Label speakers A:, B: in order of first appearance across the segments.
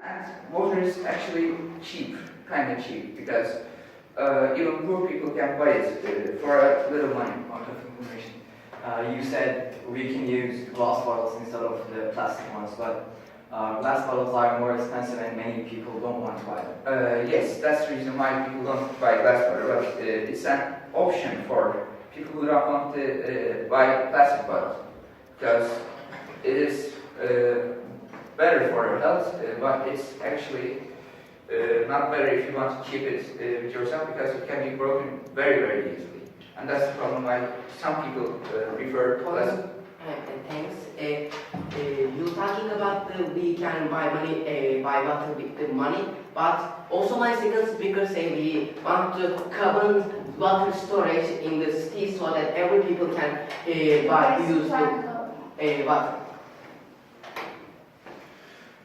A: And water is actually cheap, kind of cheap, because even poor people can buy it for a little money.
B: Out of information. You said we can use glass bottles instead of the plastic ones, but glass bottles are more expensive and many people don't want to buy them.
A: Yes, that's the reason why people don't buy glass bottle, but it's an option for people who don't want to buy plastic bottles, because it is better for your health, but it's actually not better if you want to keep it with yourself, because it can be broken very, very easily. And that's the problem why some people prefer plastic.
C: Thanks. You talking about we can buy money, buy water with the money, but also my second speaker say we want to cover water storage in the city so that every people can use the water.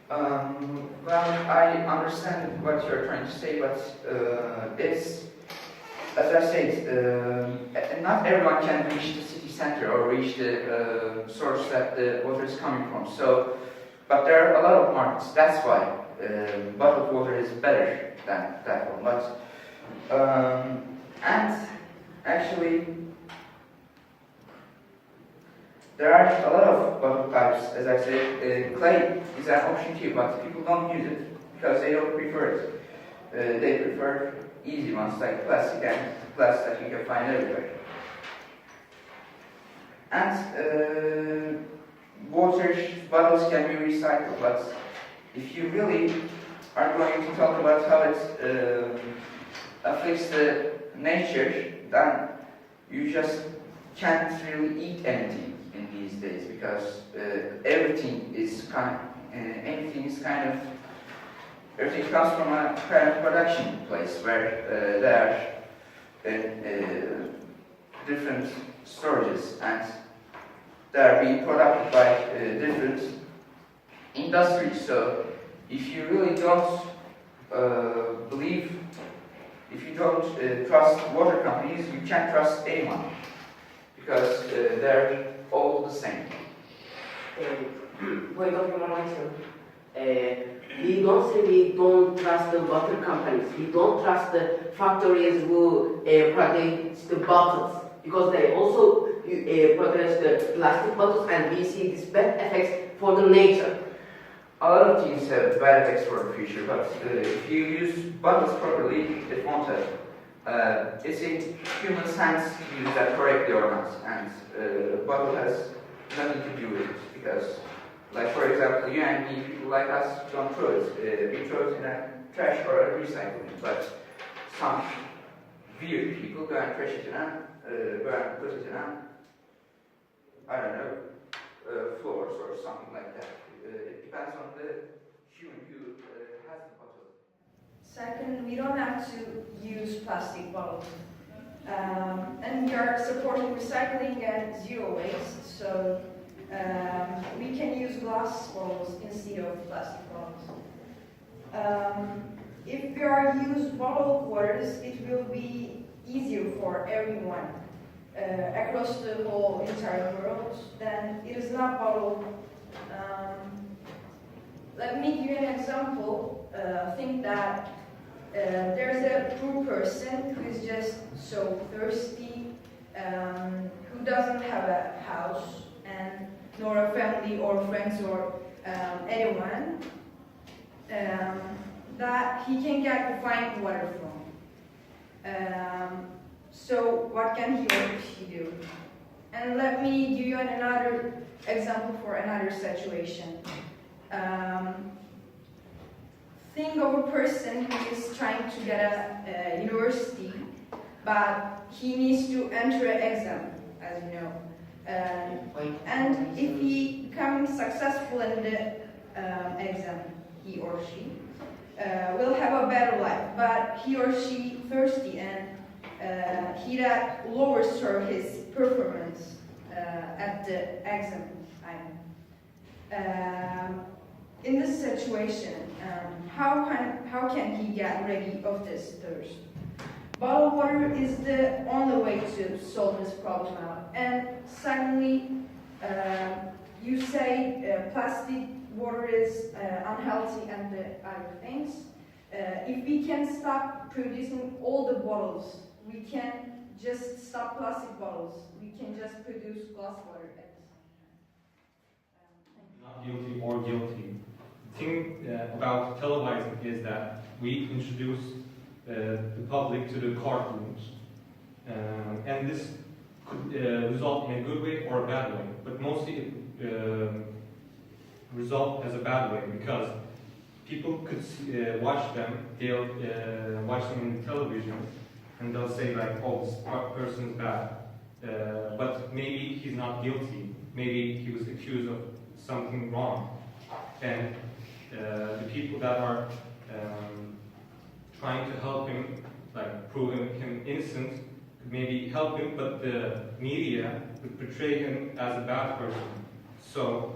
A: Well, I understand what you're trying to say, but it's, as I said, not everyone can reach the city center or reach the source that the water is coming from. So, but there are a lot of markets. That's why bottled water is better than that one. But and actually, there are a lot of bottle types. As I said, clay is an option too, but people don't use it because they don't prefer it. They prefer easy ones like plastic and glass that you can find everywhere. And water bottles can be recycled, but if you really are going to talk about how it affects the nature, then you just can't really eat anything in these days, because everything comes from a kind of production place where there are different storages, and they are being produced by different industries. So if you really don't if you don't trust water companies, you can't trust anyone, because they're all the same.
C: Point of information. We don't say we don't trust the water companies. We don't trust the factories who produce the bottles, because they also produce the plastic bottles, and we see these bad effects for the nature.
A: A lot of things have bad effects for the future, but if you use bottles properly, it won't have. It's in human science to use that correctly or not, and bottle has nothing to do with it, because, like for example, you and me, people like us don't throw it. We throw it in a trash or a recycling, but some weird people go and trash it in go and put it in I don't know, floors or something like that. It depends on the human who has the bottle.
D: Second, we don't have to use plastic bottles. And we are supporting recycling and zero waste, so we can use glass bottles instead of plastic bottles. If we are use bottled waters, it will be easier for everyone across the whole entire world. Then it is not bottled. Let me give you an example. Think that there's a poor person who is just so thirsty, who doesn't have a house and nor a family or friends or anyone that he can get find water from. So what can he or she do? And let me give you another example for another situation. Think of a person who is trying to get a university, but he needs to enter an exam, as you know. And if he becomes successful in the exam, he or she will have a better life. But he or she thirsty, and he that lowers his performance at the exam time. In this situation, how can he get rid of this thirst? Bottled water is the only way to solve this problem out. And secondly, you say plastic water is unhealthy and the other things. If we can stop producing all the bottles, we can just stop plastic bottles. We can just produce glass water at the same time.
E: Not guilty or guilty. The thing about televising is that we introduce the public to the courtrooms, and this could result in a good way or a bad way, but mostly it result as a bad way because people could watch them, they'll watch them in the television, and they'll say like, oh, this person is bad, but maybe he's not guilty, maybe he was accused of something wrong, and the people that are trying to help him, like proving him innocent, could maybe help him, but the media would portray him as a bad person. So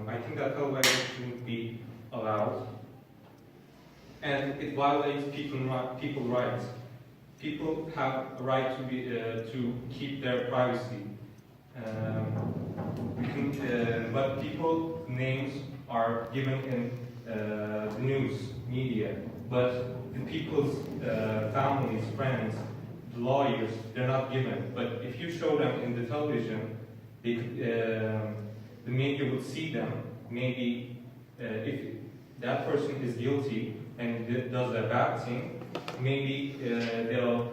E: I think that television shouldn't be allowed, and it violates people's rights. People have a right to be to keep their privacy, but people's names are given in the news media, but the people's families, friends, the lawyers, they're not given. But if you show them in the television, they could, the media would see them. Maybe if that person is guilty and does a bad thing, maybe they'll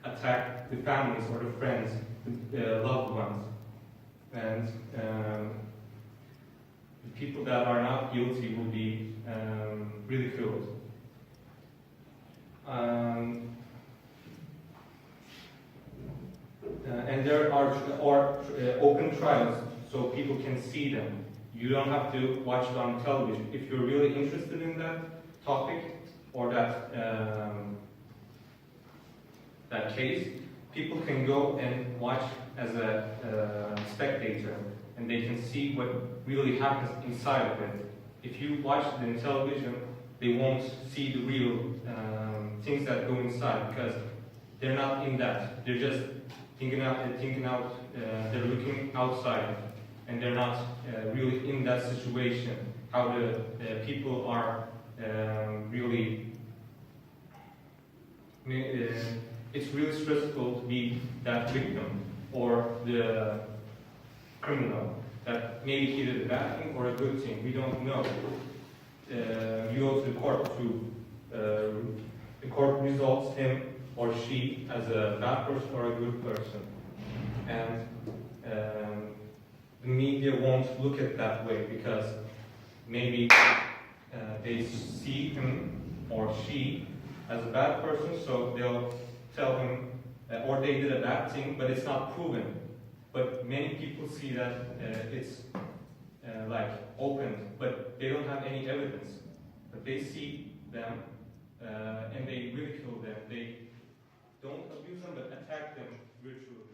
E: attack the families or the friends, the loved ones. And the people that are not guilty will be ridiculed. And there are open trials, so people can see them. You don't have to watch it on television. If you're really interested in that topic or that case, people can go and watch as a spectator, and they can see what really happens inside of it. If you watch it in television, they won't see the real things that go inside because they're not in that. They're just thinking out. They're looking outside, and they're not really in that situation. How the people are really. It's really stressful to be that victim or the criminal. That maybe he did a bad thing or a good thing. We don't know. You go to the court the court results him or she as a bad person or a good person, and the media won't look at that way because maybe they see him or she as a bad person, so they'll tell him, or they did a bad thing, but it's not proven. But many people see that it's like opened, but they don't have any evidence. But they see them and they ridicule them. They don't abuse them, but attack them virtually.